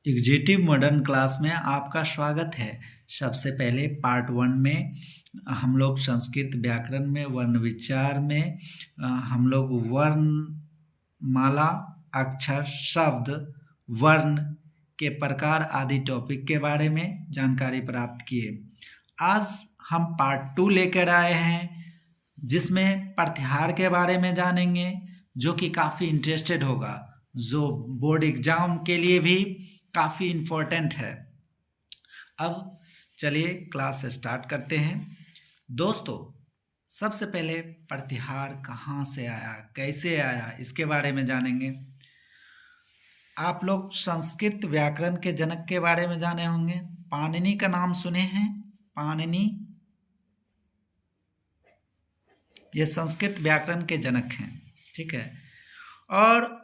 Executive modern class में आपका स्वागत है। सबसे पहले पार्ट 1 में हम लोग संस्कृत व्याकरण में वर्ण विचार में हम लोग वर्णमाला, अक्षर, शब्द, वर्ण के प्रकार आदि टॉपिक के बारे में जानकारी प्राप्त किए। आज हम पार्ट 2 लेकर आए हैं जिसमें प्रत्याहार के बारे में जानेंगे, जो कि काफ़ी इंटरेस्टेड होगा, जो बोर्ड एग्जाम के लिए भी काफ़ी इम्पोर्टेंट है। अब चलिए क्लास स्टार्ट करते हैं। दोस्तों, सबसे पहले प्रत्याहार कहाँ से आया, कैसे आया, इसके बारे में जानेंगे। आप लोग संस्कृत व्याकरण के जनक के बारे में जाने होंगे। पाणिनि का नाम सुने हैं? पाणिनि ये संस्कृत व्याकरण के जनक हैं, ठीक है। और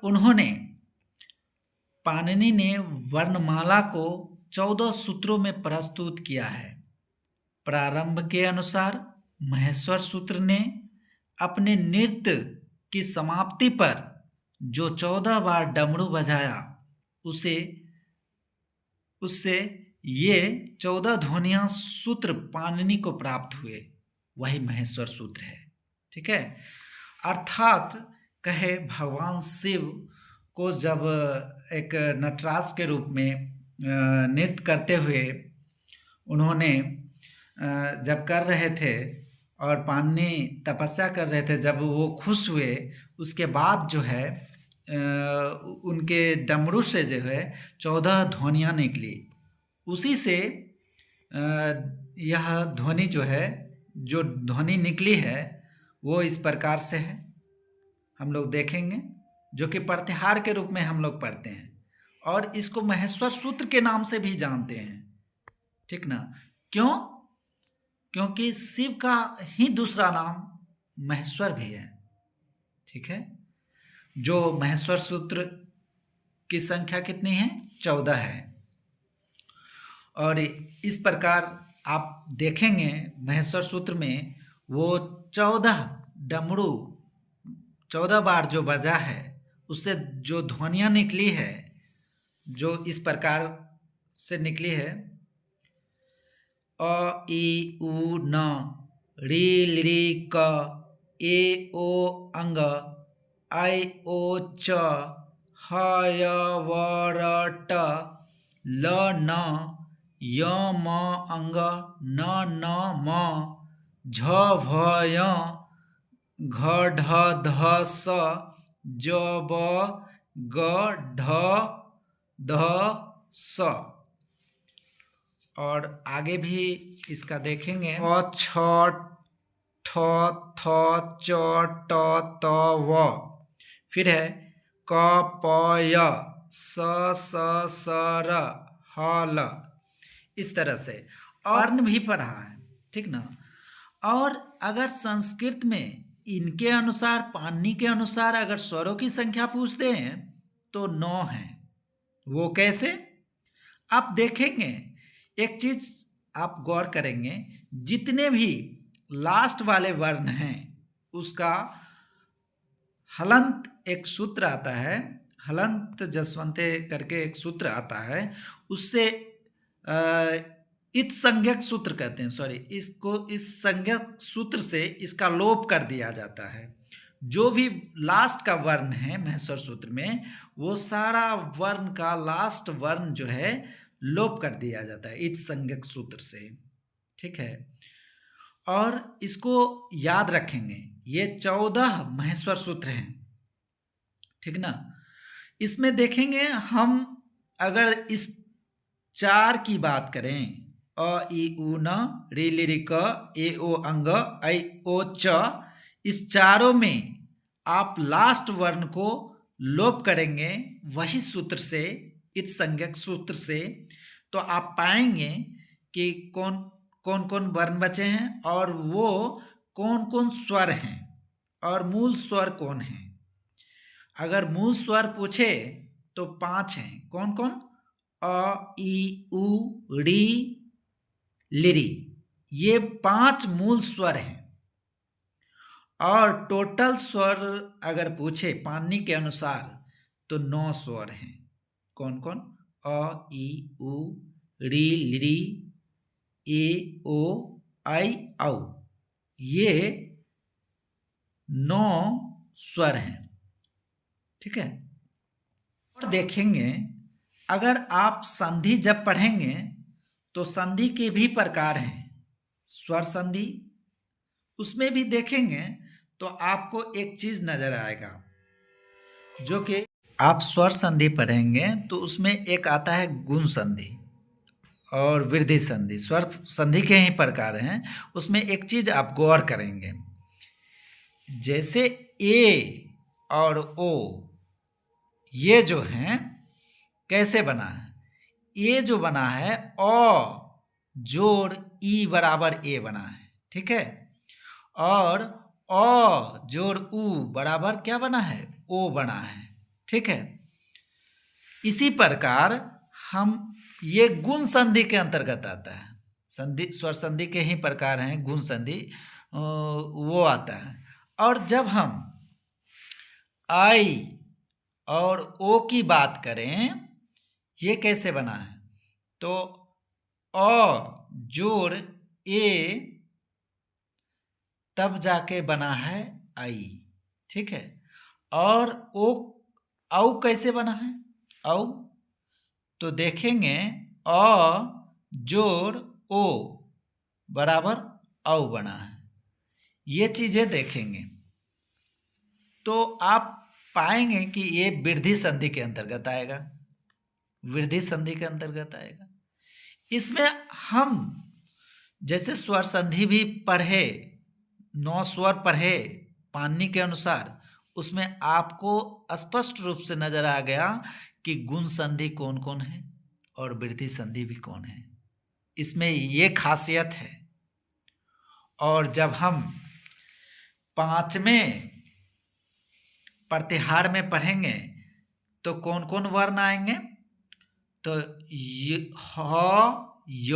पाणिनि ने वर्णमाला को 14 सूत्रों में प्रस्तुत किया है। प्रारंभ के अनुसार महेश्वर सूत्र ने अपने नृत्य की समाप्ति पर जो 14 बार डमरू बजाया, उससे ये 14 ध्वनियां सूत्र पाणिनि को प्राप्त हुए, वही महेश्वर सूत्र है, ठीक है। अर्थात कहे भगवान शिव को जब एक नटराज के रूप में नृत्य करते हुए उन्होंने जब कर रहे थे और पाणिनि तपस्या कर रहे थे, जब वो खुश हुए उसके बाद जो है उनके डमरू से जो है 14 ध्वनियाँ निकली। उसी से यह ध्वनि जो ध्वनि निकली है वो इस प्रकार से है, हम लोग देखेंगे, जो कि प्रत्याहार के रूप में हम लोग पढ़ते हैं और इसको महेश्वर सूत्र के नाम से भी जानते हैं, ठीक ना। क्यों? क्योंकि शिव का ही दूसरा नाम महेश्वर भी है, ठीक है। जो महेश्वर सूत्र की संख्या कितनी है? 14 है। और इस प्रकार आप देखेंगे महेश्वर सूत्र में वो 14 डमरू 14 बार जो बजा है, उससे जो ध्वनियाँ निकली है, जो इस प्रकार से निकली है: अ ई उ न, री ली क, ए ओ अंग, आई ओ च, ह य व र ट, ल न, य म अंग, न न म, झ भ य, घ ढ ध स, ज ब ग ढ ध स। और आगे भी इसका देखेंगे: अ छ ठ थ च ट त व। फिर है क प य, स स स र, ह ल। इस तरह से वर्ण भी पढ़ा है, ठीक ना। और अगर संस्कृत में इनके अनुसार, पाणिनि के अनुसार अगर स्वरों की संख्या पूछते हैं तो 9 है। वो कैसे? आप देखेंगे, एक चीज आप गौर करेंगे, जितने भी लास्ट वाले वर्ण हैं उसका हलंत एक सूत्र आता है, हलंत जसवंते करके एक सूत्र आता है, उससे इत संज्ञक सूत्र कहते हैं, सॉरी, इसको इस संज्ञक सूत्र से इसका लोप कर दिया जाता है। जो भी लास्ट का वर्ण है महेश्वर सूत्र में, वो सारा वर्ण का लास्ट वर्ण जो है लोप कर दिया जाता है इत संज्ञक सूत्र से, ठीक है। और इसको याद रखेंगे, ये 14 महेश्वर सूत्र हैं, ठीक ना। इसमें देखेंगे हम, अगर इस 4 की बात करें, अ ई उ न, री ली री क, ए ओ अंग, ऐ ओ च, इस चारों में आप लास्ट वर्ण को लोप करेंगे वही सूत्र से, इत संज्ञक सूत्र से, तो आप पाएंगे कि कौन कौन वर्ण बचे हैं और वो कौन कौन स्वर हैं और मूल स्वर कौन हैं। अगर मूल स्वर पूछे तो 5 हैं। कौन कौन? अ ई उ री लिरी, ये 5 मूल स्वर हैं। और टोटल स्वर अगर पूछे पाणिनि के अनुसार तो 9 स्वर हैं। कौन कौन? अ ई उ री ली ए ओ आई औ, ये 9 स्वर हैं। ठीक है। और देखेंगे, अगर आप संधि जब पढ़ेंगे तो संधि के भी प्रकार हैं। स्वर संधि, उसमें भी देखेंगे तो आपको एक चीज नजर आएगा, जो कि आप स्वर संधि पढ़ेंगे तो उसमें एक आता है गुण संधि और वृद्धि संधि। स्वर संधि के ही प्रकार हैं। उसमें एक चीज आप गौर करेंगे, जैसे ए और ओ, ये जो हैं कैसे बना है। ये जो बना है अ जोड़ ई बराबर ए बना है। ठीक है। और अ जोड़ उ बराबर क्या बना है, ओ बना है। ठीक है। इसी प्रकार हम, ये गुण संधि के अंतर्गत आता है। संधि, स्वर संधि के ही प्रकार हैं। गुण संधि वो आता है। और जब हम आई और ओ की बात करें, ये कैसे बना है, तो अ जोड़ ए तब जाके बना है आई। ठीक है। और ओ औ कैसे बना है, औ तो देखेंगे अ जोड़ ओ बराबर औ बना है। ये चीजें देखेंगे तो आप पाएंगे कि ये वृद्धि संधि के अंतर्गत आएगा। वृद्धि संधि के अंतर्गत आएगा। इसमें हम जैसे स्वर संधि भी पढ़े, 9 स्वर पढ़े पाणिनि के अनुसार, उसमें आपको स्पष्ट रूप से नजर आ गया कि गुण संधि कौन कौन है और वृद्धि संधि भी कौन है। इसमें ये खासियत है। और जब हम 5वें प्रतिहार में पढ़ेंगे तो कौन कौन वर्ण आएंगे, तो ह य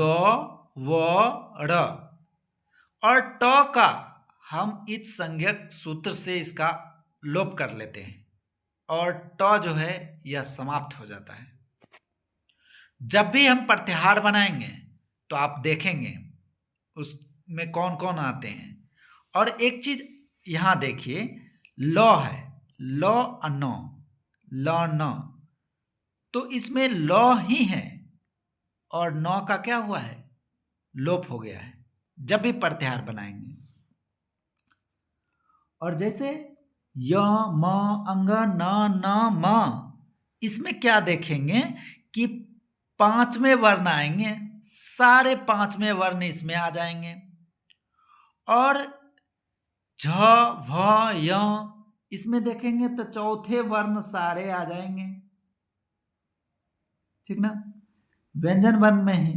व र और ट का हम इत संज्ञक सूत्र से इसका लोप कर लेते हैं और ट जो है यह समाप्त हो जाता है। जब भी हम प्रत्याहार बनाएंगे तो आप देखेंगे उसमें कौन कौन आते हैं। और एक चीज यहां देखिए, ल है, ल न, ल न, तो इसमें ल ही है और न का क्या हुआ है, लोप हो गया है जब भी प्रत्याहार बनाएंगे। और जैसे य म अंग न न म, इसमें क्या देखेंगे कि 5वें वर्ण आएंगे, सारे 5वें वर्ण इसमें आ जाएंगे। और झ भ य, इसमें देखेंगे तो चौथे वर्ण सारे आ जाएंगे। ठीक ना, व्यंजन वर्ण में है।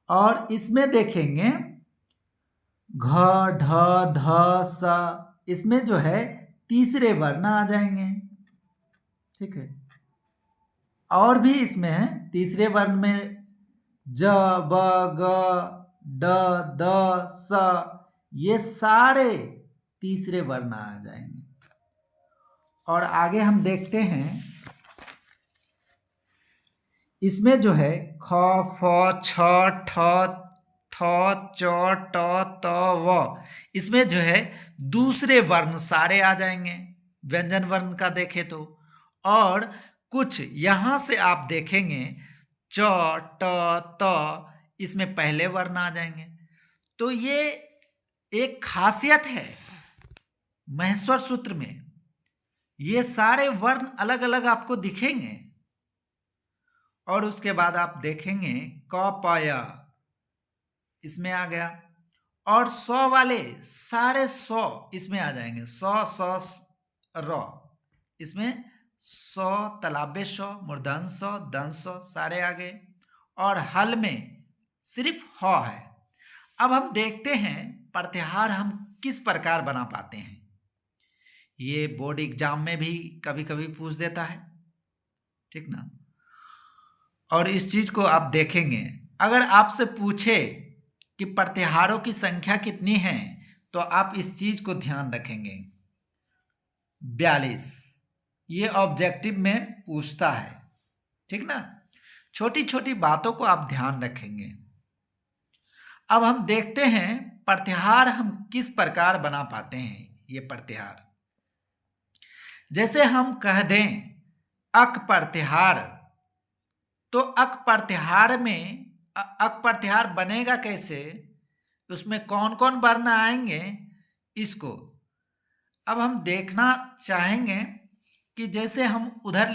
और इसमें देखेंगे घ ढ ध स, इसमें जो है तीसरे वर्ण आ जाएंगे। ठीक है। और भी इसमें है तीसरे वर्ण में ज ब ग ड द स, ये सारे तीसरे वर्ण आ जाएंगे। और आगे हम देखते हैं, इसमें जो है ख फ छ ठ थ च ट त व, इसमें जो है दूसरे वर्ण सारे आ जाएंगे व्यंजन वर्ण का देखे तो। और कुछ यहां से आप देखेंगे च ट त, इसमें पहले वर्ण आ जाएंगे। तो ये एक खासियत है महेश्वर सूत्र में, ये सारे वर्ण अलग अलग आपको दिखेंगे। और उसके बाद आप देखेंगे क प य, इसमें आ गया। और 100 वाले सारे 100 इसमें आ जाएंगे, 100 र, इसमें 100 तलाबे 100 मूर्धन 100 दंश 100 सारे आ गए। और हल में सिर्फ ह है। अब हम देखते हैं प्रत्याहार हम किस प्रकार बना पाते हैं। ये बोर्ड एग्जाम में भी कभी कभी पूछ देता है। ठीक ना। और इस चीज को आप देखेंगे, अगर आपसे पूछे कि प्रत्याहारों की संख्या कितनी है तो आप इस चीज को ध्यान रखेंगे, 42, ये ऑब्जेक्टिव में पूछता है। ठीक ना। छोटी छोटी बातों को आप ध्यान रखेंगे। अब हम देखते हैं प्रत्याहार हम किस प्रकार बना पाते हैं। ये प्रत्याहार जैसे हम कह दें अक प्रत्याहार, तो अक प्रत्याहार में अक प्रत्याहार बनेगा कैसे, उसमें कौन कौन वर्ण आएंगे, इसको अब हम देखना चाहेंगे कि जैसे हम उधर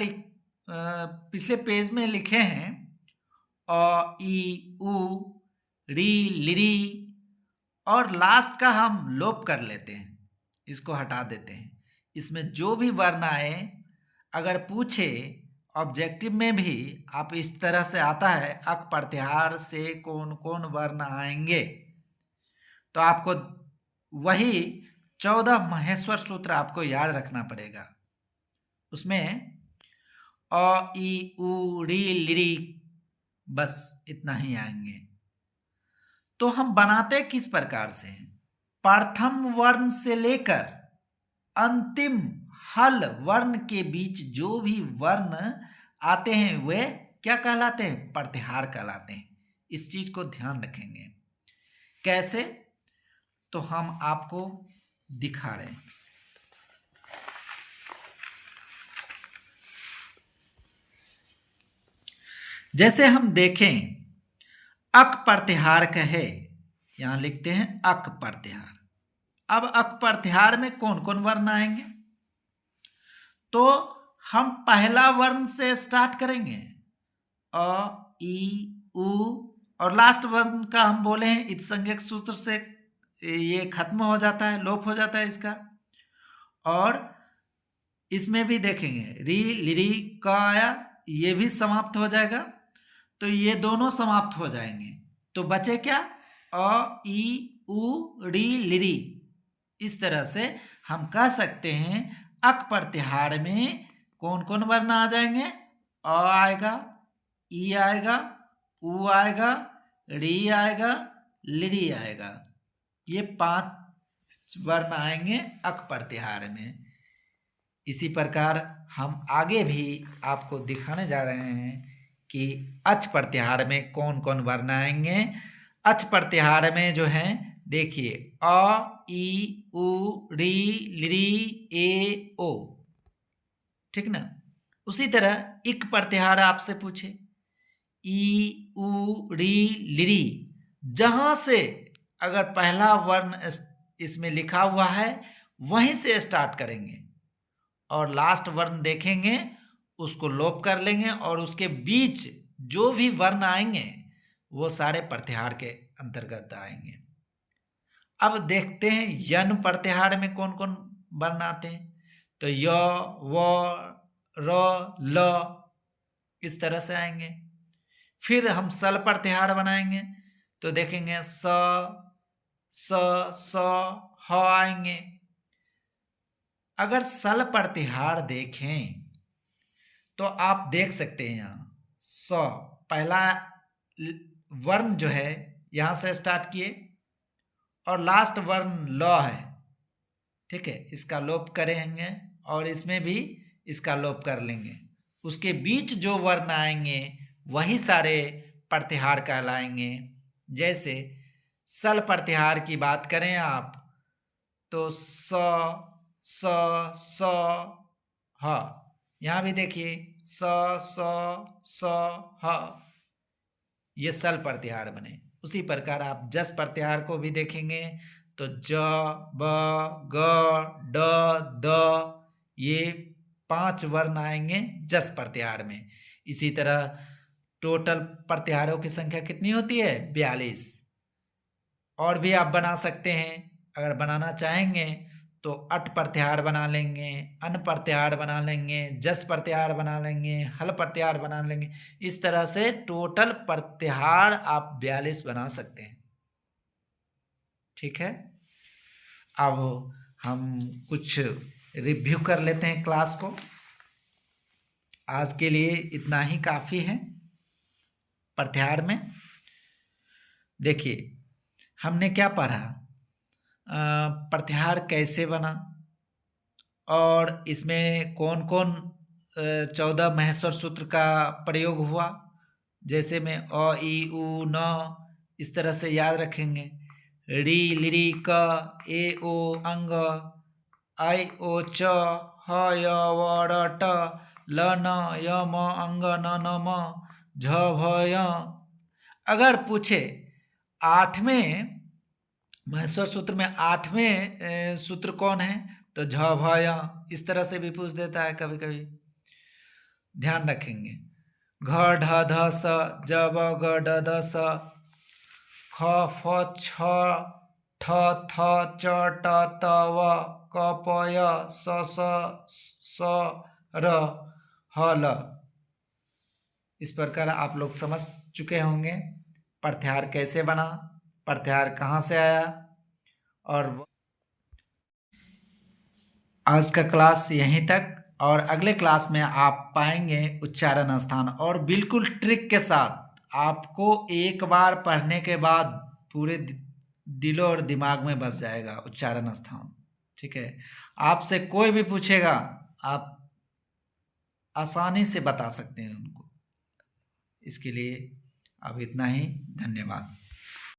पिछले पेज में लिखे हैं अ ई उ री लिरी, और लास्ट का हम लोप कर लेते हैं, इसको हटा देते हैं। इसमें जो भी वर्ण आए, अगर पूछे ऑब्जेक्टिव में भी आप इस तरह से आता है अक प्रत्याहार से कौन कौन वर्ण आएंगे, तो आपको वही 14 महेश्वर सूत्र आपको याद रखना पड़ेगा। उसमें अ ई उ री लिरी बस इतना ही आएंगे। तो हम बनाते किस प्रकार से हैं, प्रथम वर्ण से लेकर अंतिम हल वर्ण के बीच जो भी वर्ण आते हैं वे क्या कहलाते हैं, प्रत्याहार कहलाते हैं। इस चीज को ध्यान रखेंगे। कैसे, तो हम आपको दिखा रहे हैं। जैसे हम देखें अक प्रत्याहार कहे, यहां लिखते हैं अक प्रत्याहार। अब अक प्रत्याहार में कौन कौन वर्ण आएंगे, तो हम पहला वर्ण से स्टार्ट करेंगे अ ई उ, और लास्ट वर्ण का हम बोले हैं इत्संज्ञक सूत्र से ये खत्म हो जाता है, लोप हो जाता है इसका। और इसमें भी देखेंगे री लिरी का आया, ये भी समाप्त हो जाएगा, तो ये दोनों समाप्त हो जाएंगे। तो बचे क्या, अ ई उ री लिरी। इस तरह से हम कह सकते हैं अक प्रत्याहार में कौन कौन वर्ण आ जाएंगे, अ आएगा, ई आएगा, उ आएगा, री आएगा, लिरी आएगा। ये 5 वर्ण आएंगे अक प्रत्याहार में। इसी प्रकार हम आगे भी आपको दिखाने जा रहे हैं कि अच प्रत्याहार में कौन कौन वर्ण आएंगे। अच प्रत्याहार में जो है देखिए अ ई उ री लिरी ए ओ, ठीक ना। उसी तरह इक प्रत्याहार आपसे पूछे ई उ री लिरी, जहां से अगर पहला वर्ण इसमें लिखा हुआ है वहीं से स्टार्ट करेंगे और लास्ट वर्ण देखेंगे उसको लोप कर लेंगे, और उसके बीच जो भी वर्ण आएंगे वो सारे प्रत्याहार के अंतर्गत आएंगे। अब देखते हैं यन प्रत्याहार में कौन कौन वर्ण आते हैं, तो य व र ल इस तरह से आएंगे। फिर हम सल प्रत्याहार बनाएंगे तो देखेंगे स स ह आएंगे। अगर सल प्रत्याहार देखें तो आप देख सकते हैं यहाँ स पहला वर्ण जो है यहाँ से स्टार्ट किए और लास्ट वर्ण ल है, ठीक है, इसका लोप करेंगे और इसमें भी इसका लोप कर लेंगे। उसके बीच जो वर्ण आएंगे वही सारे प्रत्याहार कहलाएंगे। जैसे सल प्रत्याहार की बात करें आप तो स ह, यहाँ भी देखिए स ह, ये सल प्रत्याहार बने। उसी प्रकार आप जस प्रत्याहार को भी देखेंगे तो ज ब ग ड द, ये 5 वर्ण आएंगे जस प्रत्याहार में। इसी तरह टोटल प्रत्याहारों की संख्या कितनी होती है, 42। और भी आप बना सकते हैं, अगर बनाना चाहेंगे तो अट प्रत्याहार बना लेंगे, अन प्रत्याहार बना लेंगे, जस प्रत्याहार बना लेंगे, हल प्रत्याहार बना लेंगे। इस तरह से टोटल प्रत्याहार आप 42 बना सकते हैं, ठीक है। अब हम कुछ रिव्यू कर लेते हैं क्लास को। आज के लिए इतना ही काफ़ी है प्रत्याहार में। देखिए हमने क्या पढ़ा, प्रत्याहार कैसे बना और इसमें कौन कौन 14 महेश्वर सूत्र का प्रयोग हुआ, जैसे में अ ई उ न, इस तरह से याद रखेंगे। री लिरी क ए ओ अंग, आई ओ च, ह य व र ट, ल न य म अंग न न म, झ भ य। अगर पूछे आठवें महेश्वर सूत्र में आठवें सूत्र कौन है, तो झ भ य, इस तरह से भी पूछ देता है कभी कभी, ध्यान रखेंगे। घ ढ ध स, ज ब ग ड द स, ख फ छ, ठ थ च ट त व, क प य, स स र, ह ल। इस प्रकार आप लोग समझ चुके होंगे प्रत्याहार कैसे बना, प्रत्याहार कहाँ से आया। और आज का क्लास यहीं तक, और अगले क्लास में आप पाएंगे उच्चारण स्थान, और बिल्कुल ट्रिक के साथ आपको एक बार पढ़ने के बाद पूरे दिलों और दिमाग में बस जाएगा उच्चारण स्थान। ठीक है, आपसे कोई भी पूछेगा आप आसानी से बता सकते हैं उनको। इसके लिए अब इतना ही, धन्यवाद।